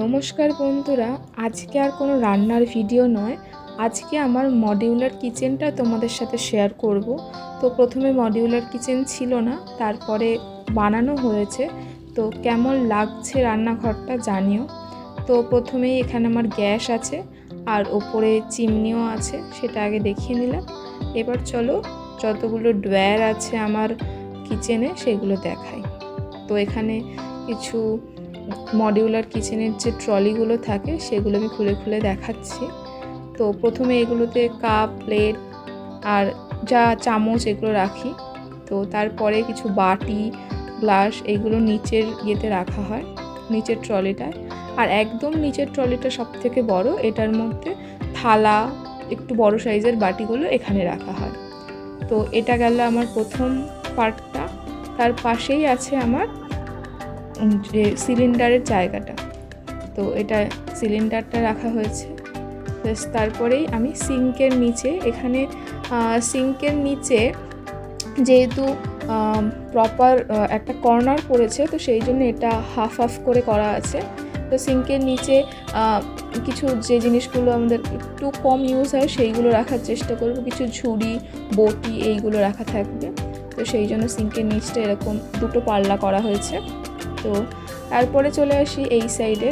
নমস্কার বন্ধুরা, আজকে আর কোনো রান্নার ভিডিও নয়। আজকে আমার মডিউলার কিচেনটা তোমাদের সাথে শেয়ার করব। তো প্রথমে মডিউলার কিচেন ছিল না, তারপরে বানানো হয়েছে। তো কেমন লাগছে রান্নাঘরটা জানিও। তো প্রথমেই এখানে আমার গ্যাস আছে আর ওপরে চিমনিও আছে, সেটা আগে দেখিয়ে নিলাম। এবার চলো যতগুলো ড্রয়ার আছে আমার কিচেনে সেগুলো দেখাই। তো এখানে কিছু মডিউলার কিচেনের যে ট্রলিগুলো থাকে সেগুলো আমি খুলে খুলে দেখাচ্ছি। তো প্রথমে এগুলোতে কাপ, প্লেট আর যা চামচ এগুলো রাখি। তো তারপরে কিছু বাটি, গ্লাস এগুলো নিচের ইয়েতে রাখা হয়, নিচের ট্রলিটায়। আর একদম নিচের ট্রলিটা সব থেকে বড়, এটার মধ্যে থালা, একটু বড় সাইজের বাটিগুলো এখানে রাখা হয়। তো এটা গেল আমার প্রথম পার্টটা। তার পাশেই আছে আমার যে সিলিন্ডারের জায়গাটা। তো এটা সিলিন্ডারটা রাখা হয়েছে। তারপরেই আমি সিঙ্কের নিচে, এখানে সিঙ্কের নিচে যেহেতু প্রপার একটা কর্নার পড়েছে, তো সেই জন্য এটা হাফ হাফ করে করা আছে। তো সিঙ্কের নিচে কিছু যে জিনিসগুলো আমাদের একটু কম ইউজ হয় সেইগুলো রাখার চেষ্টা করব। কিছু ঝুড়ি, বটি এইগুলো রাখা থাকবে। তো সেই জন্য সিঙ্কের নিচটা এরকম দুটো পাল্লা করা হয়েছে। তো তারপরে চলে আসি এই সাইডে।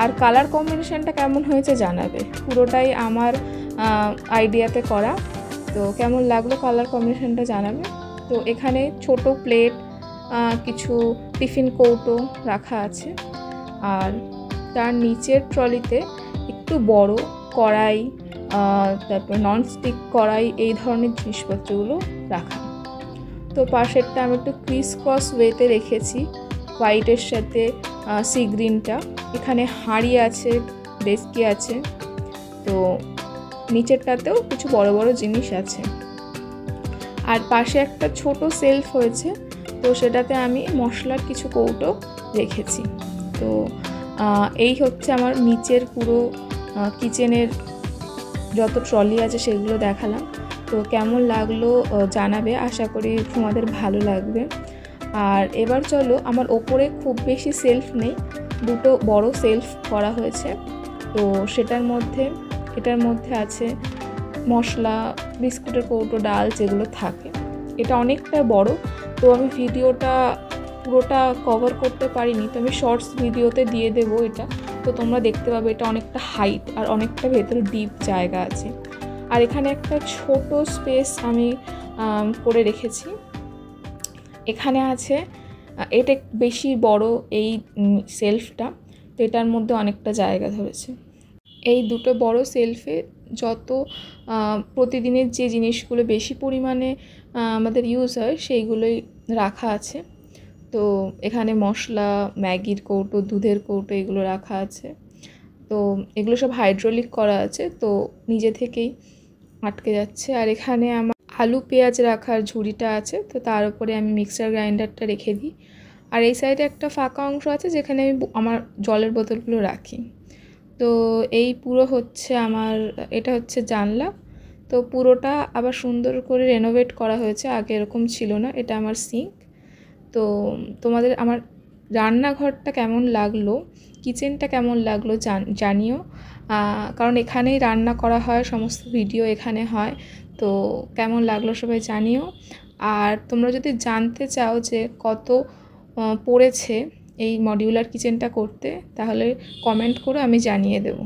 আর কালার কম্বিনেশনটা কেমন হয়েছে জানাবে, পুরোটাই আমার আইডিয়াতে করা। তো কেমন লাগলো কালার কম্বিনেশনটা জানাবে। তো এখানে ছোট প্লেট, কিছু টিফিন কৌটো রাখা আছে। আর তার নিচের ট্রলিতে একটু বড় কড়াই, তারপর ননস্টিক কড়াই, এই ধরনের জিনিসপত্রগুলো রাখা। তো পাশেরটা আমি একটু ক্রিস ক্রস ওয়েতে রেখেছি, হোয়াইটের সাথে সি গ্রিনটা। এখানে হাঁড়ি আছে, ডেস্কি আছে। তো নিচেরটাতেও কিছু বড় বড় জিনিস আছে। আর পাশে একটা ছোট সেলফ হয়েছে, তো সেটাতে আমি মশলার কিছু কৌটো রেখেছি। তো এই হচ্ছে আমার নিচের পুরো কিচেনের যত ট্রলি আছে সেগুলো দেখালাম। তো কেমন লাগলো জানাবে, আশা করি তোমাদের ভালো লাগবে। আর এবার চলো, আমার ওপরে খুব বেশি সেলফ নেই, দুটো বড় সেলফ করা হয়েছে। তো এটার মধ্যে আছে মশলা, বিস্কুটের কৌটো, ডাল যেগুলো থাকে। এটা অনেকটা বড়, তো আমি ভিডিওটা পুরোটা কভার করতে পারিনি, তো আমি শর্টস ভিডিওতে দিয়ে দেবো এটা। তো তোমরা দেখতে পাবে এটা অনেকটা হাইট আর অনেকটা ভেতরে ডিপ জায়গা আছে। আর এখানে একটা ছোট স্পেস আমি করে রেখেছি। এখানে আছে, এটা বেশি বড় এই সেলফটা, তো এটার মধ্যে অনেকটা জায়গা ধরেছে। এই দুটো বড় সেলফে যত প্রতিদিনের যে জিনিসগুলো বেশি পরিমাণে আমাদের ইউজ হয় সেইগুলোই রাখা আছে। তো এখানে মশলা, ম্যাগির কৌটো, দুধের কৌটো এগুলো রাখা আছে। তো এগুলো সব হাইড্রোলিক করা আছে, তো নিজে থেকেই আটকে যাচ্ছে। আর এখানে আমার আলু পেঁয়াজ রাখার ঝুড়িটা আছে, তো তার উপরে আমি মিক্সার গ্রাইন্ডারটা রেখে দিই। আর এই সাইডে একটা ফাঁকা অংশ আছে যেখানে আমি আমার জলের বোতলগুলো রাখি। তো এই পুরো হচ্ছে আমার, এটা হচ্ছে জানলা। তো পুরোটা আবার সুন্দর করে রেনোভেট করা হয়েছে, আগে এরকম ছিল না। এটা আমার সিঙ্ক। তো তোমাদের আমার রান্নাঘরটা কেমন লাগলো, কিচেনটা কেমন লাগলো জানিও, কারণ এখানেই রান্না করা হয়, সমস্ত ভিডিও এখানে হয়। তো কেমন লাগলো সবাই জানিও। আর তোমরা যদি জানতে চাও যে কত পড়েছে এই মডিউলার কিচেনটা করতে, তাহলে কমেন্ট করো, আমি জানিয়ে দেবো।